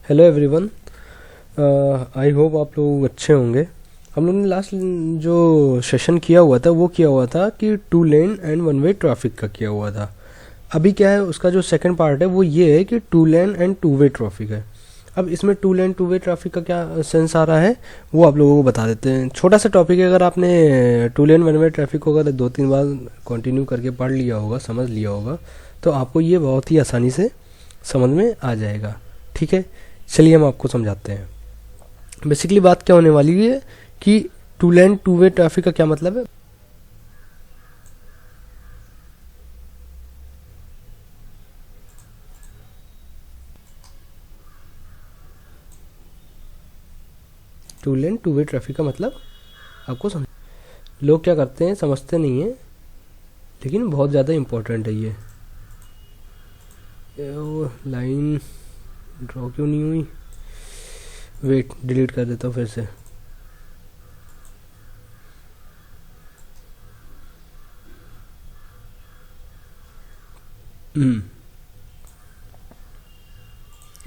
Hello everyone. I hope आप लोग अच्छे होंगे। हम लोग ने लास्ट जो सेशन किया हुआ था वो किया हुआ था कि two lane and one way traffic का किया हुआ था। अभी क्या है, उसका जो सेकंड पार्ट है वो ये है कि two lane and two way traffic है। अब इसमें two lane two way traffic का क्या सेंस आ रहा है वो आप लोगों को बता देते हैं। छोटा सा टॉपिक है, अगर आपने two lane one way traffic को अगर 2-3 बार कंटिन्यू करके पढ़ लिया होगा, समझ लिया होगा, तो आपको ये बहुत ही आसानी से समझ में आ जाएगा। ठीक है, चलिए हम आपको समझाते हैं। बेसिकली बात क्या होने वाली है कि two lane two way traffic का क्या मतलब है। Two lane two way traffic का मतलब आपको समझ, लोग क्या करते हैं समझते नहीं है, लेकिन बहुत ज़्यादा इम्पोर्टेंट है ये। वो लाइन ड्रॉ क्यों नहीं हुई, वेट डिलीट कर देता हूँ फिर से।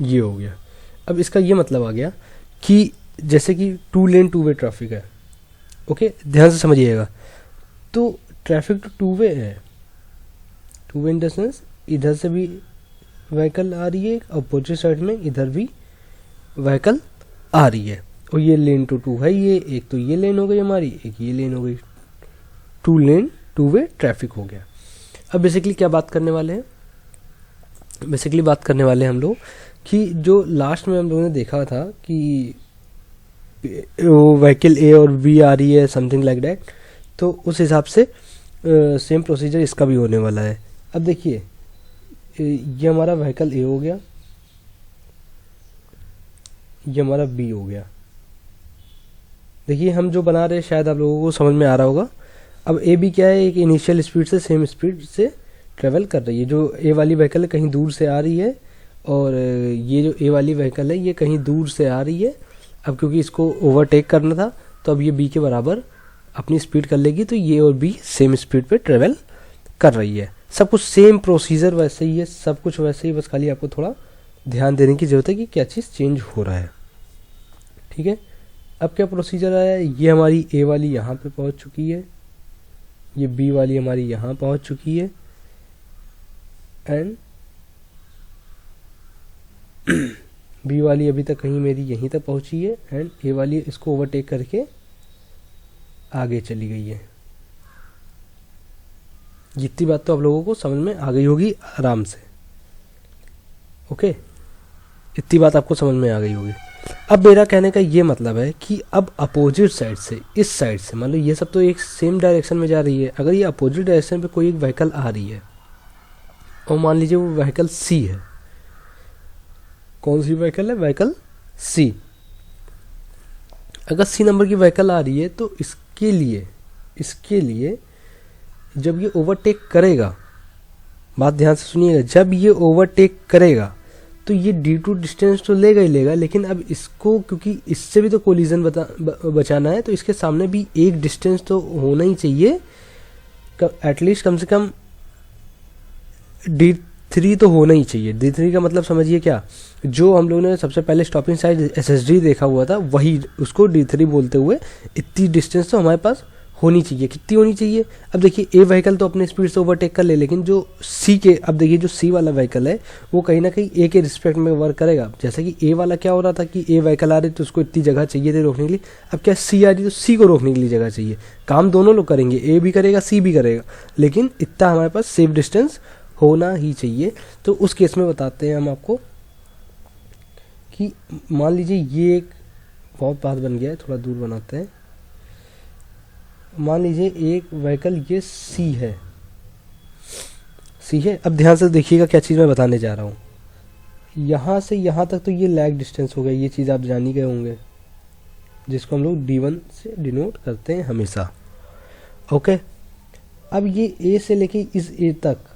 ये हो गया। अब इसका ये मतलब आ गया कि जैसे कि two lane two way traffic है। ओके, ध्यान से समझिएगा। तो ट्रैफिक तो टू वे है। Two way in the sense इधर से भी व्हीकल आ रही है, अपोजिट साइड में इधर भी व्हीकल आ रही है, और ये लेन टू टू है। ये एक तो ये लेन हो गई हमारी, एक ये लेन हो गई। Two lane two way traffic हो गया। अब बेसिकली क्या बात करने वाले हैं, बेसिकली बात करने वाले हैं हम लोग कि जो लास्ट में हम लोगों ने देखा था कि वो व्हीकल ए और बी आ रही है, समथिंग लाइक दैट। तो उस हिसाब से सेम प्रोसीजर इसका भी होने वाला है। अब देखिए, ये हमारा व्हीकल ए हो गया, ये हमारा बी हो गया। देखिए हम जो बना रहे हैं शायद आप लोगों को समझ में आ रहा होगा। अब ए बी क्या है, एक इनिशियल स्पीड से सेम स्पीड से ट्रेवल कर रही है। जो ए वाली व्हीकल है कहीं दूर से आ रही है, और ये जो ए वाली व्हीकल है ये कहीं दूर से आ रही है। अब क्योंकि इसको ओवरटेक करना था तो अब ये बी के बराबर अपनी स्पीड कर लेगी, तो ये और बी सेम स्पीड पे ट्रेवल कर रही है। सब कुछ सेम प्रोसीजर वैसे ही है, सब कुछ वैसे ही, बस खाली आपको थोड़ा ध्यान देने की ज़रूरत है कि क्या चीज़ चेंज हो रहा है। ठीक है, अब क्या प्रोसीजर आया है, ये हमारी ए वाली यहाँ पे पहुँच चुकी है, ये बी वाली हमारी यहाँ पहुँच चुकी है, एंड बी वाली अभी तक कहीं मेरी यहीं तक पहुंची है, एंड ए वाली इसको ओवरटेक करके आगे चली गई है। जितनी बात तो आप लोगों को समझ में आ गई होगी आराम से। ओके, इतनी बात आपको समझ में आ गई होगी। अब मेरा कहने का ये मतलब है कि अब अपोजिट साइड से, इस साइड से, मान लो ये सब तो एक सेम डायरेक्शन में जा रही है, अगर ये अपोजिट डायरेक्शन पे कोई एक व्हीकल आ रही है और मान लीजिए वो व्हीकल सी है। कौन सी व्हीकल है, व्हीकल सी। अगर सी नंबर की व्हीकल आ रही है तो इसके लिए जब ये ओवरटेक करेगा, बात ध्यान से सुनिएगा, जब ये ओवरटेक करेगा तो ये D2 डिस्टेंस तो लेगा ही लेगा, लेकिन अब इसको क्योंकि इससे भी तो कोलिजन बचाना है, तो इसके सामने भी एक डिस्टेंस तो होना ही चाहिए, एटलीस्ट कम से कम D3 तो होना ही चाहिए। D3 का मतलब समझिए क्या, जो हम लोगों ने सबसे पहले स्टॉपिंग साइड SSD देखा हुआ था वही, उसको D3 बोलते हुए इतनी डिस्टेंस तो हमारे पास होनी चाहिए। कितनी होनी चाहिए, अब देखिए ए व्हीकल तो अपने स्पीड से ओवरटेक कर ले, लेकिन जो सी के, अब देखिए जो सी वाला व्हीकल है वो कहीं ना कहीं ए के रिस्पेक्ट में वर्क करेगा। जैसे कि ए वाला क्या हो रहा था कि ए व्हीकल आ रही तो उसको इतनी जगह चाहिए थी रोकने के लिए, अब क्या सी आ रही तो सी को रोकने के लिए जगह चाहिए। काम दोनों लोग करेंगे, ए भी करेगा सी भी करेगा, लेकिन इतना हमारे पास सेफ डिस्टेंस होना ही चाहिए। तो उस केस में बताते हैं हम आपको कि मान लीजिए ये एक बहुत बात बन गया है, थोड़ा दूर बनाते हैं। मान लीजिए एक व्हीकल ये सी है, सी है। अब ध्यान से देखिएगा क्या चीज़ मैं बताने जा रहा हूँ। यहाँ से यहाँ तक तो ये लैग डिस्टेंस हो गया, ये चीज़ आप जान ही गए होंगे, जिसको हम लोग D1 से डिनोट करते हैं हमेशा। ओके, अब ये ए से लेके इस ए तक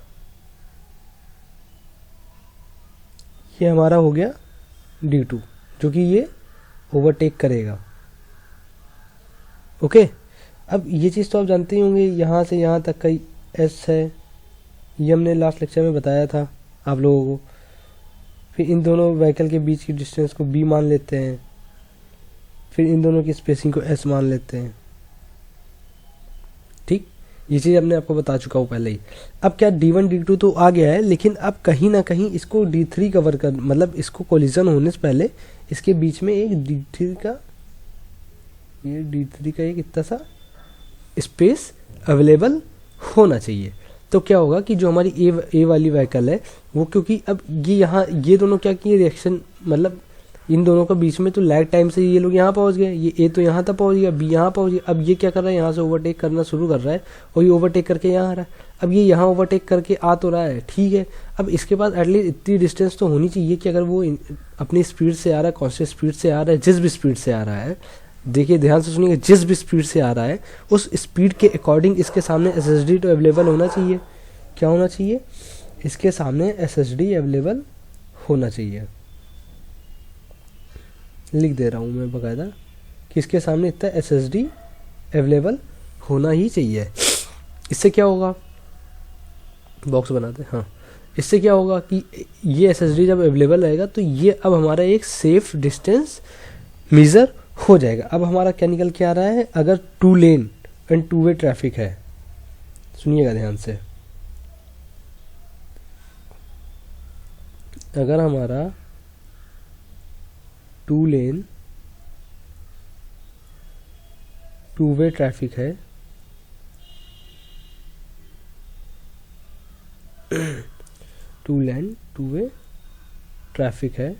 ये हमारा हो गया D2, जो कि ये ओवरटेक करेगा। ओके, अब ये चीज़ तो आप जानते ही होंगे, यहाँ से यहाँ तक का एस है, ये हमने लास्ट लेक्चर में बताया था आप लोगों को। फिर इन दोनों व्हीकल के बीच की डिस्टेंस को b मान लेते हैं, फिर इन दोनों की स्पेसिंग को s मान लेते हैं। ठीक, ये चीज़ हमने आपको बता चुका हूँ पहले ही। अब क्या d1 d2 तो आ गया है, लेकिन अब कहीं ना कहीं इसको d3 कवर कर, मतलब इसको कोलिजन होने से पहले इसके बीच में एक d3 का, ये d3 का एक इतना सा स्पेस अवेलेबल होना चाहिए। तो क्या होगा कि जो हमारी ए वाली व्हीकल है वो, क्योंकि अब ये यहाँ ये दोनों क्या किए रिएक्शन, मतलब इन दोनों के बीच में तो लैग टाइम से ये लोग यहाँ पहुँच गए, ये ए तो यहाँ तक पहुँच गया, बी यहाँ पहुँच गया। अब ये क्या कर रहा है, यहाँ से ओवरटेक करना शुरू कर रहा है और ये ओवरटेक करके यहाँ आ रहा है। अब ये यहाँ ओवरटेक करके आ तो रहा है, ठीक है। अब इसके पास एटलीस्ट इतनी डिस्टेंस तो होनी चाहिए कि अगर वो अपनी स्पीड से आ रहा है, कॉन्स्टेंट स्पीड से आ रहा है, जिस भी स्पीड से आ रहा है, देखिए ध्यान से सुनिएगा, जिस भी स्पीड से आ रहा है उस स्पीड के अकॉर्डिंग इसके सामने SSD तो अवेलेबल होना चाहिए। क्या होना चाहिए, इसके सामने SSD अवेलेबल होना चाहिए। लिख दे रहा हूँ मैं बकायदा कि इसके सामने इतना SSD अवेलेबल होना ही चाहिए। इससे क्या होगा, बॉक्स बनाते हैं, हाँ, इससे क्या होगा कि ये SSD जब अवेलेबल रहेगा तो ये अब हमारा एक सेफ डिस्टेंस मेजर हो जाएगा। अब हमारा क्या निकल के आ रहा है, अगर 2 लेन एंड 2 वे ट्रैफिक है, सुनिएगा ध्यान से, अगर हमारा 2 लेन 2 वे ट्रैफिक है, 2 लेन 2 वे ट्रैफिक है,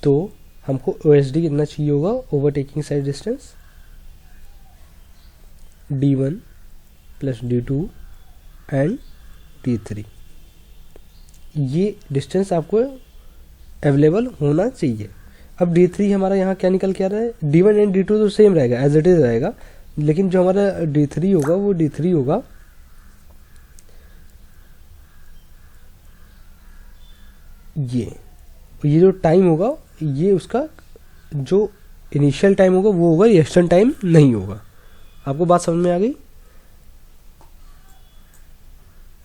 तो हमको OSD कितना चाहिए होगा, overtaking side distance D1 plus D2 and D3। ये डिस्टेंस आपको अवेलेबल होना चाहिए। अब D3 हमारा यहाँ क्या निकल के आ रहा है, D1 एंड D2 तो सेम रहेगा, एज इट इज रहेगा, लेकिन जो हमारा D3 होगा वो D3 होगा ये जो टाइम होगा, ये उसका जो इनिशियल टाइम होगा वो होगा, रिएक्शन टाइम नहीं होगा। आपको बात समझ में आ गई,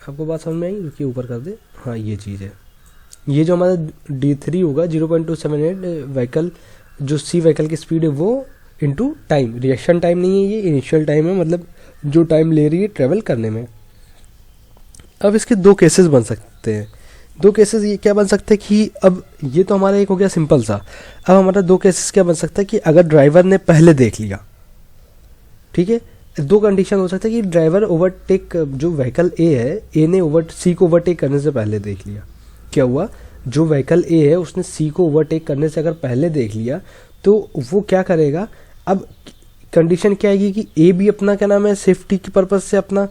आपको बात समझ में आई, रुकिए ऊपर कर दे, हाँ ये चीज़ है। ये जो हमारा D3 होगा 0.278 व्हीकल, जो C व्हीकल की स्पीड है वो इनटू टाइम, रिएक्शन टाइम नहीं है, ये इनिशियल टाइम है, मतलब जो टाइम ले रही है ट्रेवल करने में। अब इसके दो केसेस बन सकते हैं, दो केसेस ये क्या बन सकते हैं कि अब ये तो हमारा एक हो गया सिंपल सा। अब हमारा दो केसेस क्या बन सकता है कि अगर ड्राइवर ने पहले देख लिया, ठीक है, दो कंडीशन हो सकता है कि ड्राइवर ओवरटेक, जो व्हीकल ए है, ए ने C को ओवरटेक करने से पहले देख लिया। क्या हुआ, जो व्हीकल ए है उसने C को ओवरटेक करने से अगर पहले देख लिया तो वो क्या करेगा, अब कंडीशन क्या आएगी कि ए भी अपना क्या नाम है सेफ्टी के पर्पज से अपना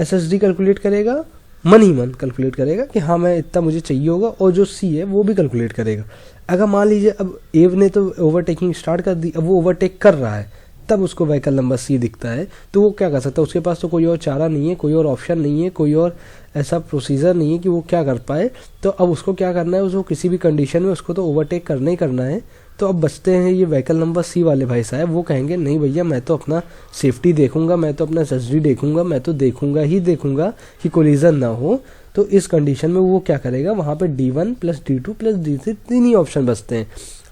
SSD कैलकुलेट करेगा, मन ही मन कैलकुलेट करेगा कि हाँ मैं इतना मुझे चाहिए होगा, और जो C है वो भी कैलकुलेट करेगा। अगर मान लीजिए अब ए ने तो ओवरटेकिंग स्टार्ट कर दी, अब वो ओवरटेक कर रहा है, तब उसको व्हीकल नंबर C दिखता है, तो वो क्या कर सकता है, उसके पास तो कोई और चारा नहीं है, कोई और ऑप्शन नहीं है, कोई और ऐसा प्रोसीजर नहीं है कि वो क्या कर पाए। तो अब उसको क्या करना है, उसको किसी भी कंडीशन में उसको तो ओवरटेक करना ही करना है। तो अब बचते हैं ये व्हीकल नंबर C वाले भाई साहब, वो कहेंगे नहीं भैया मैं तो अपना सेफ्टी देखूंगा, मैं तो अपना SSD देखूंगा, मैं तो देखूंगा ही देखूंगा कि कोलिजन ना हो। तो इस कंडीशन में वो क्या करेगा, वहाँ पे D1 plus D2 plus D3 तीन ही ऑप्शन बचते हैं।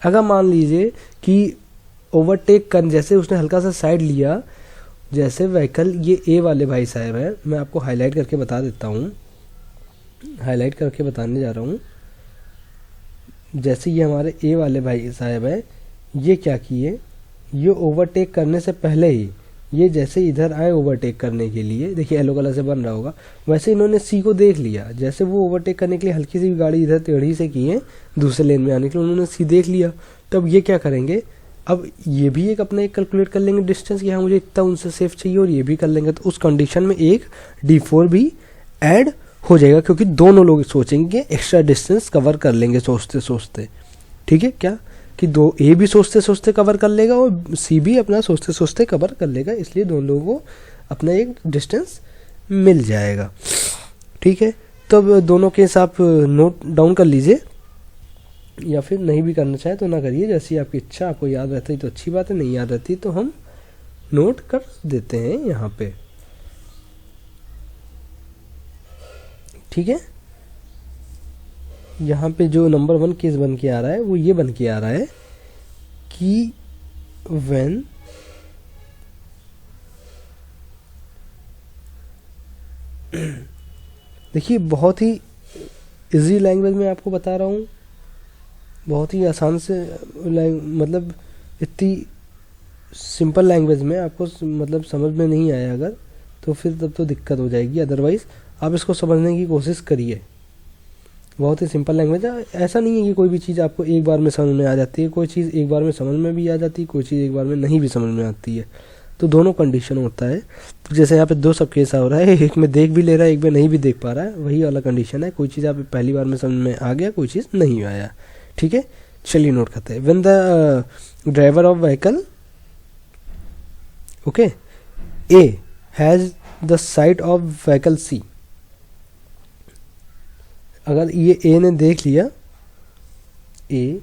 अगर मान लीजिए कि ओवरटेक कर, जैसे उसने हल्का सा साइड लिया, जैसे व्हीकल ये ए वाले भाई साहब है, मैं आपको हाईलाइट करके बता देता हूँ, हाईलाइट करके बताने जा रहा हूँ। जैसे ये हमारे ए वाले भाई साहब है, ये क्या किए, ये ओवरटेक करने से पहले ही ये जैसे इधर आए ओवरटेक करने के लिए, देखिए येलो कलर से बन रहा होगा, वैसे इन्होंने C को देख लिया। जैसे वो ओवरटेक करने के लिए हल्की सी गाड़ी इधर टेढ़ी से की है दूसरे लेन में आने के लिए, उन्होंने C देख लिया। तो अब ये क्या करेंगे, अब ये भी एक अपना एक कैलकुलेट कर लेंगे डिस्टेंस कि हाँ मुझे इतना उनसे सेफ चाहिए, और ये भी कर लेंगे। तो उस कंडीशन में एक D4 भी ऐड हो जाएगा, क्योंकि दोनों लोग सोचेंगे एक्स्ट्रा डिस्टेंस कवर कर लेंगे सोचते सोचते। ठीक है, क्या कि दो ए भी सोचते सोचते कवर कर लेगा और C भी अपना सोचते सोचते कवर कर लेगा, इसलिए दोनों लोगों को अपना एक डिस्टेंस मिल जाएगा। ठीक है, तो अब दोनों केस आप नोट डाउन कर लीजिए, या फिर नहीं भी करना चाहे तो ना करिए, जैसी आपकी इच्छा। आपको याद रहती तो अच्छी बात है, नहीं याद रहती तो हम नोट कर देते हैं यहाँ पे। ठीक है, यहाँ पे जो नंबर 1 केस बन के आ रहा है वो ये बन के आ रहा है कि व्हेन देखिए बहुत ही इजी लैंग्वेज में आपको बता रहा हूँ, बहुत ही आसान से मतलब इतनी सिंपल लैंग्वेज में आपको मतलब समझ में नहीं आया अगर, तो फिर तब तो दिक्कत हो जाएगी। अदरवाइज़ आप इसको समझने की कोशिश करिए, बहुत ही सिंपल लैंग्वेज है। ऐसा नहीं है कि कोई भी चीज़ आपको एक बार में समझ में आ जाती है, कोई चीज़ एक बार में समझ में भी आ जाती है, कोई चीज़ एक बार में नहीं भी समझ में आती है, तो दोनों कंडीशन होता है। तो जैसे यहाँ पे 2 सब केस हो रहा है, एक में देख भी ले रहा है, एक में नहीं भी देख पा रहा है, वही वाला कंडीशन है। कोई चीज़ आप पहली बार में समझ में आ गया, कोई चीज़ नहीं आया, ठीक है। चलिए नोट करते हैं। When the driver of vehicle okay A has the sight of vehicle C, अगर ये ए ने देख लिया, A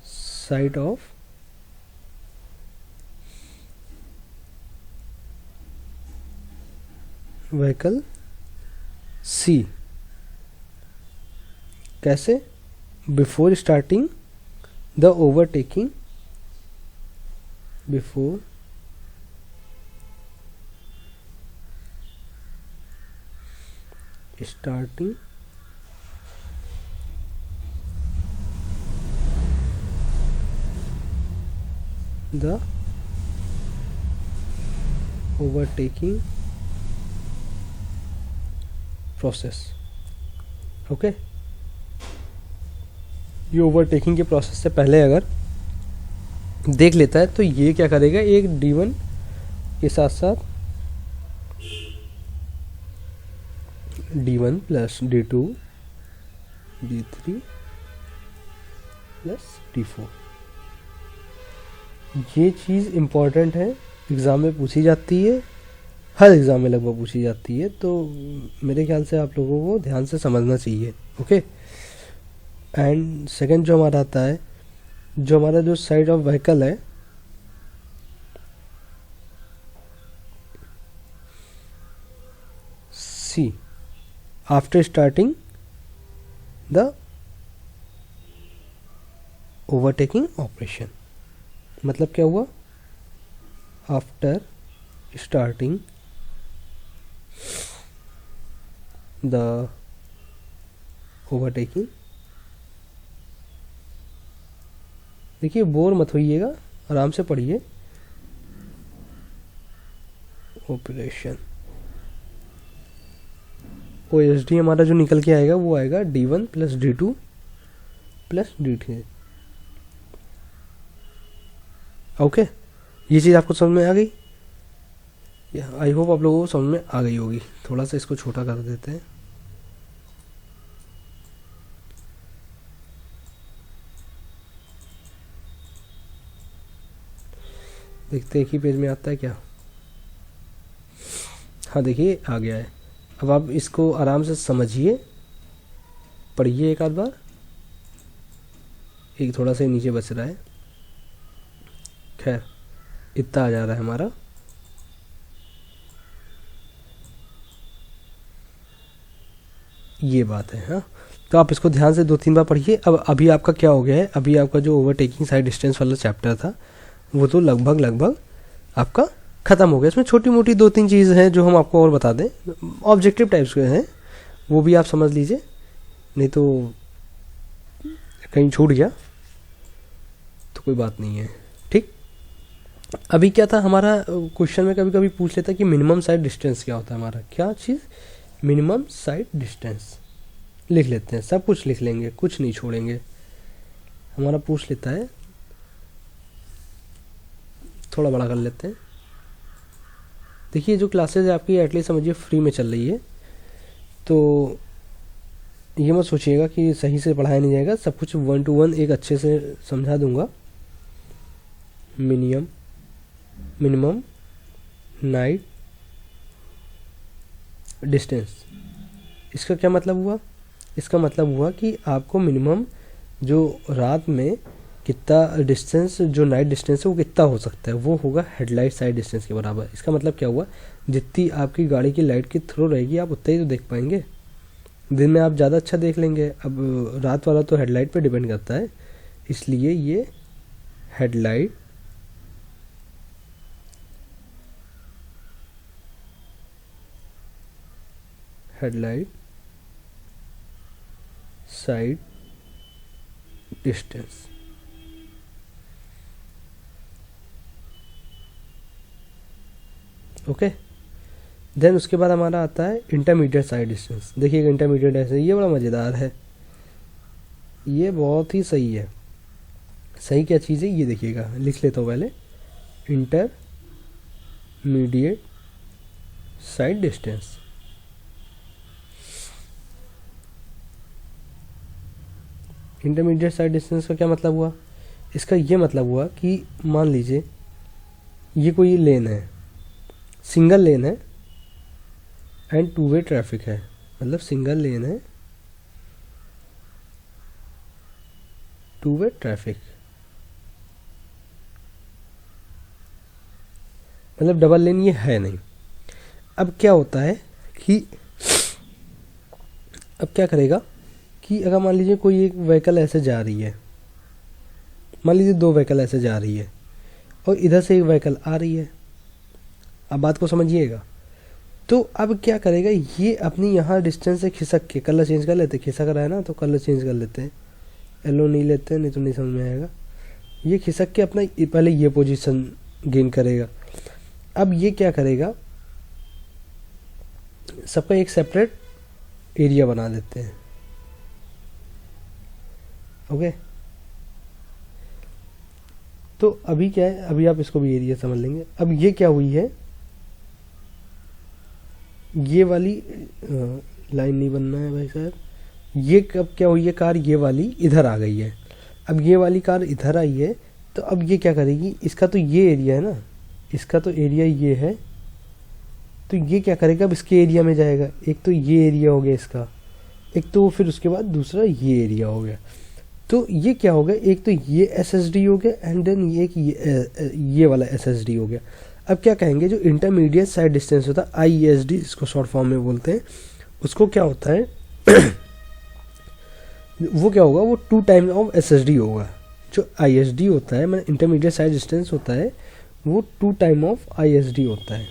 sight of vehicle C, कैसे? Before starting the overtaking, before starting the overtaking process, okay. ये ओवरटेकिंग के प्रोसेस से पहले अगर देख लेता है तो ये क्या करेगा, एक D1 के साथ साथ D1 plus D2 D3 plus D4, ये चीज़ इम्पॉर्टेंट है, एग्ज़ाम में पूछी जाती है, हर एग्ज़ाम में लगभग पूछी जाती है, तो मेरे ख्याल से आप लोगों को ध्यान से समझना चाहिए, ओके। एंड सेकंड जो हमारा आता है, जो हमारा जो साइड ऑफ व्हीकल है, C, after starting the overtaking operation, मतलब क्या हुआ, आफ्टर स्टार्टिंग द ओवरटेकिंग, देखिए बोर मत होइएगा, आराम से पढ़िए, ऑपरेशन OSD हमारा जो निकल के आएगा वो आएगा D1 plus D2 plus D3, okay. ये चीज़ आपको समझ में आ गई? आई होप आप लोगों को समझ में आ गई होगी। थोड़ा सा इसको छोटा कर देते हैं, देखते हैं एक ही पेज में आता है क्या। हाँ देखिए आ गया है। अब आप इसको आराम से समझिए, पढ़िए एक आध बार, एक थोड़ा सा नीचे बच रहा है, खैर इतना आ जा रहा है हमारा। ये बात है, हाँ। तो आप इसको ध्यान से 2-3 बार पढ़िए। अब अभी आपका क्या हो गया है, अभी आपका जो ओवरटेकिंग साइड डिस्टेंस वाला चैप्टर था वो तो लगभग आपका ख़त्म हो गया। इसमें छोटी मोटी 2-3 चीज़ हैं जो हम आपको और बता दें, ऑब्जेक्टिव टाइप्स के हैं, वो भी आप समझ लीजिए, नहीं तो कहीं छूट गया तो कोई बात नहीं है, ठीक। अभी क्या था हमारा क्वेश्चन में, कभी कभी पूछ लेता कि मिनिमम साइड डिस्टेंस क्या होता है हमारा, क्या चीज़, मिनिमम साइड डिस्टेंस। लिख लेते हैं, सब कुछ लिख लेंगे, कुछ नहीं छोड़ेंगे। हमारा पूछ लेता है, थोड़ा बड़ा कर लेते हैं। देखिए जो क्लासेज है आपकी एटलीस्ट समझिए फ्री में चल रही है, तो ये मत सोचिएगा कि सही से पढ़ाया नहीं जाएगा, सब कुछ 1 to 1 एक अच्छे से समझा दूंगा। मिनिमम नाइट डिस्टेंस, इसका क्या मतलब हुआ, इसका मतलब हुआ कि आपको मिनिमम जो रात में कितना डिस्टेंस, जो नाइट डिस्टेंस है वो कितना हो सकता है, वो होगा हेडलाइट साइड डिस्टेंस के बराबर। इसका मतलब क्या हुआ, जितनी आपकी गाड़ी की लाइट की थ्रो रहेगी आप उतना ही तो देख पाएंगे। दिन में आप ज़्यादा अच्छा देख लेंगे, अब रात वाला तो हेडलाइट पे डिपेंड करता है, इसलिए ये headlight side distance. Okay, then उसके बाद हमारा आता है इंटरमीडिएट साइड डिस्टेंस। देखिएगा इंटरमीडिएट ऐसे, ये बड़ा मज़ेदार है, ये बहुत ही सही है। सही क्या चीज़ है ये देखिएगा, लिख लेता हूँ पहले, intermediate side distance. Intermediate side distance का क्या मतलब हुआ, इसका ये मतलब हुआ कि मान लीजिए ये कोई लेन है, सिंगल लेन है एंड टू वे ट्रैफिक है, मतलब सिंगल लेन है, टू वे ट्रैफिक, मतलब डबल लेन ये है नहीं। अब क्या होता है कि अब क्या करेगा कि अगर मान लीजिए कोई एक व्हीकल ऐसे जा रही है, मान लीजिए दो व्हीकल ऐसे जा रही है और इधर से एक व्हीकल आ रही है, अब बात को समझिएगा। तो अब क्या करेगा, ये अपनी यहाँ डिस्टेंस से खिसक के, कलर चेंज कर लेते, खिसक रहा है ना तो कलर चेंज कर लेते हैं, येलो नहीं लेते नहीं तो नहीं समझ में आएगा। ये खिसक के अपना पहले ये पोजीशन गेन करेगा। अब ये क्या करेगा, सबका एक सेपरेट एरिया बना देते हैं। ओके, तो अभी क्या है, अभी आप इसको भी एरिया समझ लेंगे। अब ये क्या हुई है, ये वाली लाइन नहीं बनना है भाई साहब, ये कब क्या हुई है, कार ये वाली इधर आ गई है। अब ये वाली कार इधर आई है, तो अब ये क्या करेगी, इसका तो ये एरिया है ना, इसका तो एरिया ये है, तो ये क्या करेगा, अब इसके एरिया में जाएगा। एक तो ये एरिया हो गया इसका, एक तो फिर उसके बाद दूसरा ये एरिया हो गया। तो ये क्या हो गया, एक तो ये SSD हो गया एंड देन ये वाला SSD हो गया। अब क्या कहेंगे, जो इंटरमीडिएट साइड डिस्टेंस होता है ISD, इसको शॉर्ट फॉर्म में बोलते हैं, उसको क्या होता है वो क्या होगा, वो 2 टाइम्स ऑफ SSD होगा। जो ISD होता है, मतलब इंटरमीडिएट साइड डिस्टेंस होता है, वो 2 टाइम ऑफ ISD होता है।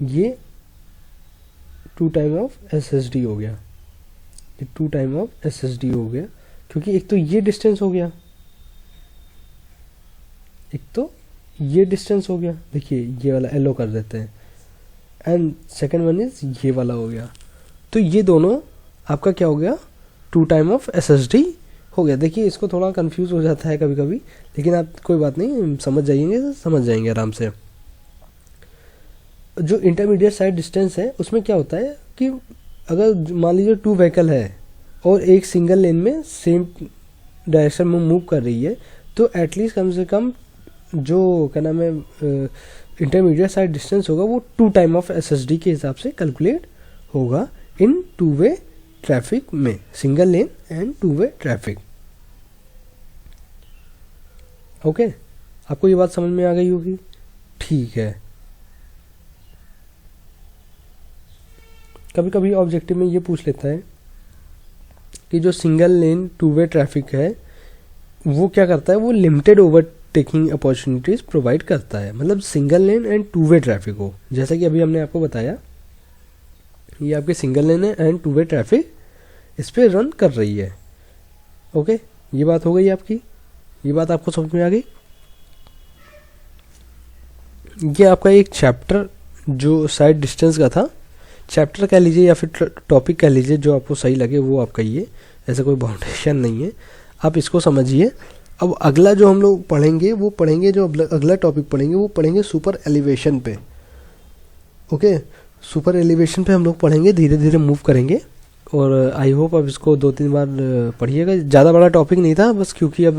ये 2 टाइम ऑफ SSD हो गया, ये 2 टाइम ऑफ SSD हो गया, क्योंकि एक तो ये डिस्टेंस हो गया, एक तो ये डिस्टेंस हो गया, देखिए ये वाला येलो कर देते हैं, एंड सेकेंड वन इज ये वाला हो गया। तो ये दोनों आपका क्या हो गया, 2 टाइम ऑफ SSD हो गया। देखिए इसको थोड़ा कंफ्यूज हो जाता है कभी कभी, लेकिन आप कोई बात नहीं, समझ जाएंगे आराम से। जो इंटरमीडिएट साइड डिस्टेंस है उसमें क्या होता है कि अगर मान लीजिए 2 व्हीकल है और एक सिंगल लेन में सेम डायरेक्शन में मूव कर रही है, तो एटलीस्ट कम से कम जो क्या नाम है इंटरमीडिएट साइड डिस्टेंस होगा वो 2 टाइम ऑफ SSD के हिसाब से कैलकुलेट होगा इन 2 वे ट्रैफिक में, single lane and 2 way traffic. Okay, आपको ये बात समझ में आ गई होगी, ठीक है। कभी कभी ऑब्जेक्टिव में ये पूछ लेता है कि जो सिंगल लेन 2 वे ट्रैफिक है वो क्या करता है, वो लिमिटेड ओवरटेकिंग अपॉर्चुनिटीज प्रोवाइड करता है, मतलब single lane and 2 way traffic हो। जैसा कि अभी हमने आपको बताया, ये आपके सिंगल लेन है एंड 2 वे ट्रैफिक इस पे रन कर रही है। ओके, ये बात हो गई आपकी, ये बात आपको समझ में आ गई। ये आपका एक चैप्टर जो साइड डिस्टेंस का था, चैप्टर कह लीजिए या फिर टॉपिक कह लीजिए, जो आपको सही लगे वो आप कहिए, ऐसा कोई बाउंडेशन नहीं है, आप इसको समझिए। अब अगला जो हम लोग पढ़ेंगे वो पढ़ेंगे, जो अगला टॉपिक पढ़ेंगे वो पढ़ेंगे सुपर एलिवेशन पे। ओके, सुपर एलिवेशन पे हम लोग पढ़ेंगे, धीरे धीरे मूव करेंगे, और आई होप अब इसको 2-3 बार पढ़िएगा। ज़्यादा बड़ा टॉपिक नहीं था, बस क्योंकि अब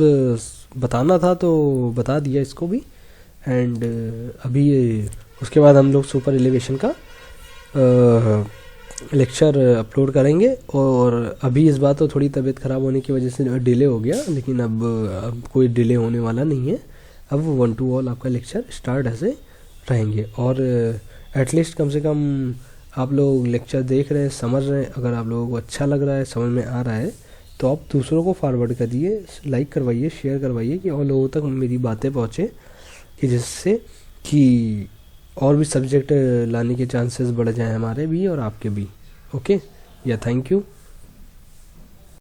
बताना था तो बता दिया इसको भी। एंड अभी उसके बाद हम लोग सुपर एलिवेशन का लेक्चर अपलोड करेंगे। और अभी इस बार तो थोड़ी तबीयत ख़राब होने की वजह से डिले हो गया, लेकिन अब कोई डिले होने वाला नहीं है। अब 1 to all आपका लेक्चर स्टार्ट ऐसे रहेंगे। और एटलीस्ट कम से कम आप लोग लेक्चर देख रहे हैं, समझ रहे हैं, अगर आप लोगों को अच्छा लग रहा है, समझ में आ रहा है, तो आप दूसरों को फॉरवर्ड करिए, लाइक करवाइए, शेयर करवाइए कि और लोगों तक मेरी बातें पहुँचे, कि जिससे कि और भी सब्जेक्ट लाने के चांसेस बढ़ जाएं हमारे भी और आपके भी। ओके, या थैंक यू।